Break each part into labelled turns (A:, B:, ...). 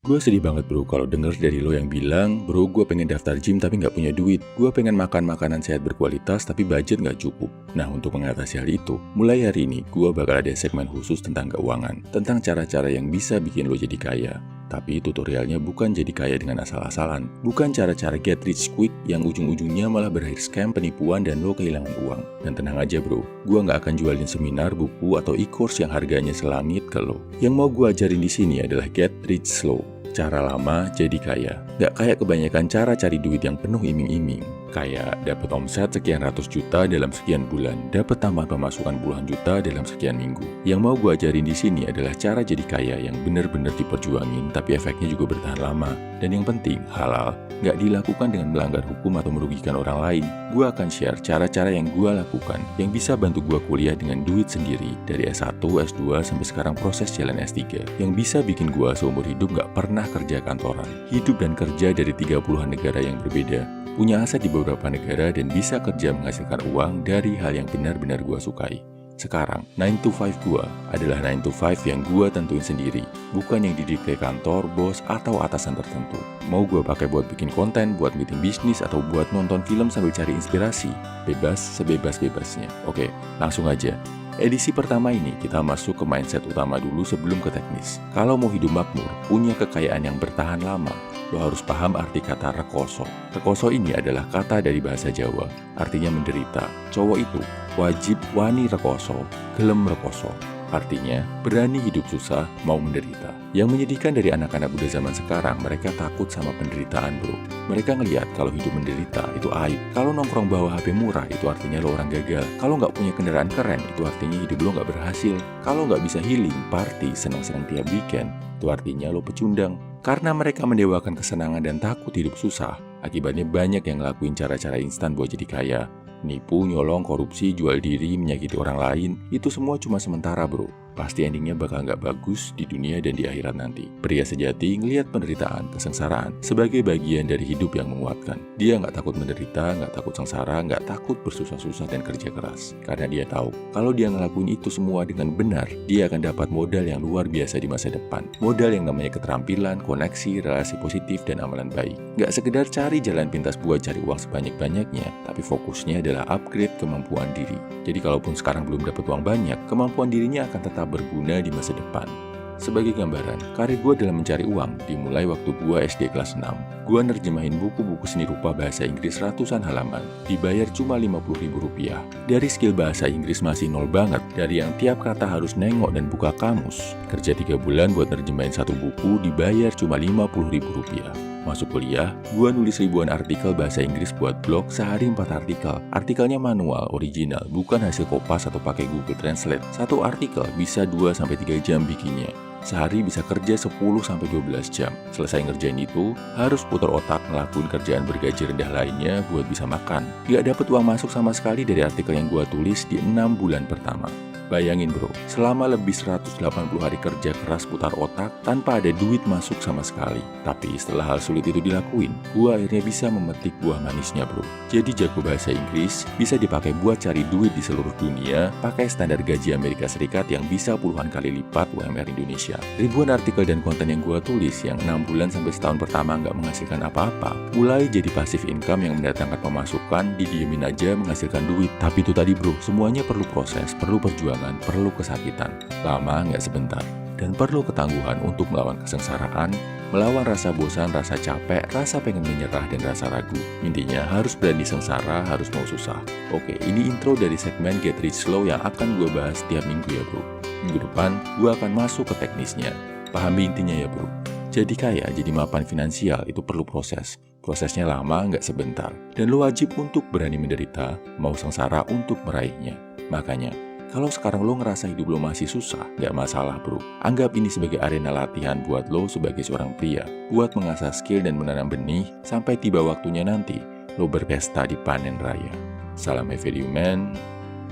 A: Gue sedih banget bro kalau denger dari lo yang bilang, bro gue pengen daftar gym tapi nggak punya duit. Gue pengen makan makanan sehat berkualitas tapi budget nggak cukup. Nah untuk mengatasi hal itu, mulai hari ini gue bakal ada segmen khusus tentang keuangan. Tentang cara-cara yang bisa bikin lo jadi kaya. Tapi tutorialnya bukan jadi kaya dengan asal-asalan. Bukan cara-cara get rich quick yang ujung-ujungnya malah berakhir scam, penipuan, dan lo kehilangan uang. Dan tenang aja bro, gue nggak akan jualin seminar, buku, atau e-course yang harganya selangit ke lo. Yang mau gue ajarin di sini adalah get rich slow. Cara lama jadi kaya. Gak kayak kebanyakan cara cari duit yang penuh iming-iming. Kayak dapat omset sekian ratus juta dalam sekian bulan, dapat tambahan pemasukan puluhan juta dalam sekian minggu. Yang mau gue ajarin di sini adalah cara jadi kaya yang benar-benar diperjuangin, tapi efeknya juga bertahan lama. Dan yang penting, halal, gak dilakukan dengan melanggar hukum atau merugikan orang lain. Gue akan share cara-cara yang gue lakukan, yang bisa bantu gue kuliah dengan duit sendiri, dari S1, S2, sampai sekarang proses jalan S3, yang bisa bikin gue seumur hidup gak pernah kerja kantoran, hidup dan kerja dari 30-an negara yang berbeda, punya aset di beberapa negara, dan bisa kerja menghasilkan uang dari hal yang benar-benar gue sukai. Sekarang, 9 to 5 gue adalah 9 to 5 yang gue tentuin sendiri, bukan yang didikte kantor, bos, atau atasan tertentu. Mau gue pakai buat bikin konten, buat meeting bisnis, atau buat nonton film sambil cari inspirasi, bebas sebebas-bebasnya. Oke, langsung aja. Edisi pertama ini kita masuk ke mindset utama dulu sebelum ke teknis. Kalau mau hidup makmur, punya kekayaan yang bertahan lama, lo harus paham arti kata rekoso. Rekoso ini adalah kata dari bahasa Jawa, artinya menderita. Cowok itu wajib wani rekoso, gelem rekoso. Artinya, berani hidup susah, mau menderita. Yang menyedihkan dari anak-anak muda zaman sekarang, mereka takut sama penderitaan bro. Mereka ngelihat kalau hidup menderita itu aib. Kalau nongkrong bawa HP murah, itu artinya lo orang gagal. Kalau nggak punya kendaraan keren, itu artinya hidup lo nggak berhasil. Kalau nggak bisa healing, party, senang-senang tiap weekend, itu artinya lo pecundang. Karena mereka mendewakan kesenangan dan takut hidup susah, akibatnya banyak yang ngelakuin cara-cara instan buat jadi kaya. Nipu, nyolong, korupsi, jual diri, menyakiti orang lain, itu semua cuma sementara bro. Pasti endingnya bakal nggak bagus di dunia dan di akhirat nanti. Pria sejati ngelihat penderitaan, kesengsaraan sebagai bagian dari hidup yang menguatkan. Dia nggak takut menderita, nggak takut sengsara, nggak takut bersusah-susah dan kerja keras. Karena dia tahu, kalau dia ngelakuin itu semua dengan benar, dia akan dapat modal yang luar biasa di masa depan. Modal yang namanya keterampilan, koneksi, relasi positif, dan amalan baik. Nggak sekedar cari jalan pintas buat cari uang sebanyak-banyaknya, tapi fokusnya adalah upgrade kemampuan diri. Jadi kalaupun sekarang belum dapat uang banyak, kemampuan dirinya akan tetap berguna di masa depan. Sebagai gambaran, karir gue dalam mencari uang dimulai waktu gue SD kelas 6. Gue nerjemahin buku-buku seni rupa bahasa Inggris ratusan halaman, dibayar cuma Rp50.000. Dari skill bahasa Inggris masih nol banget, dari yang tiap kata harus nengok dan buka kamus. Kerja 3 bulan buat nerjemahin satu buku, dibayar cuma Rp50.000. Masuk kuliah, gue nulis ribuan artikel bahasa Inggris buat blog, sehari 4 artikel. Artikelnya manual, original, bukan hasil kopas atau pakai Google Translate. Satu artikel bisa 2-3 jam bikinnya. Sehari bisa kerja 10-12 jam. Selesai ngerjain itu, harus putar otak ngelakuin kerjaan bergaji rendah lainnya buat bisa makan. Gak dapet uang masuk sama sekali dari artikel yang gue tulis di 6 bulan pertama. Bayangin bro, selama lebih 180 hari kerja keras putar otak tanpa ada duit masuk sama sekali. Tapi setelah hal sulit itu dilakuin, gua akhirnya bisa memetik buah manisnya bro. Jadi jago bahasa Inggris bisa dipakai buat cari duit di seluruh dunia, pakai standar gaji Amerika Serikat yang bisa puluhan kali lipat UMR Indonesia. Ribuan artikel dan konten yang gua tulis yang 6 bulan sampai setahun pertama nggak menghasilkan apa-apa, mulai jadi passive income yang mendatangkan pemasukan, didiemin aja menghasilkan duit. Tapi itu tadi bro, semuanya perlu proses, perlu perjuangan, perlu kesakitan, lama nggak sebentar, dan perlu ketangguhan untuk melawan kesengsaraan, melawan rasa bosan, rasa capek, rasa pengen menyerah, dan rasa ragu. Intinya harus berani sengsara, harus mau susah. Oke, ini intro dari segmen Get Rich Slow yang akan gue bahas tiap minggu ya bro. Minggu depan, gue akan masuk ke teknisnya. Pahami intinya ya bro. Jadi kaya, jadi mapan finansial itu perlu proses. Prosesnya lama, nggak sebentar. Dan lo wajib untuk berani menderita, mau sengsara untuk meraihnya. Makanya, kalau sekarang lo ngerasa hidup lo masih susah, gak masalah bro. Anggap ini sebagai arena latihan buat lo sebagai seorang pria, buat mengasah skill dan menanam benih, sampai tiba waktunya nanti, lo berpesta di panen raya. Salam Everium Man,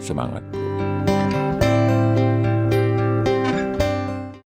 A: semangat bro.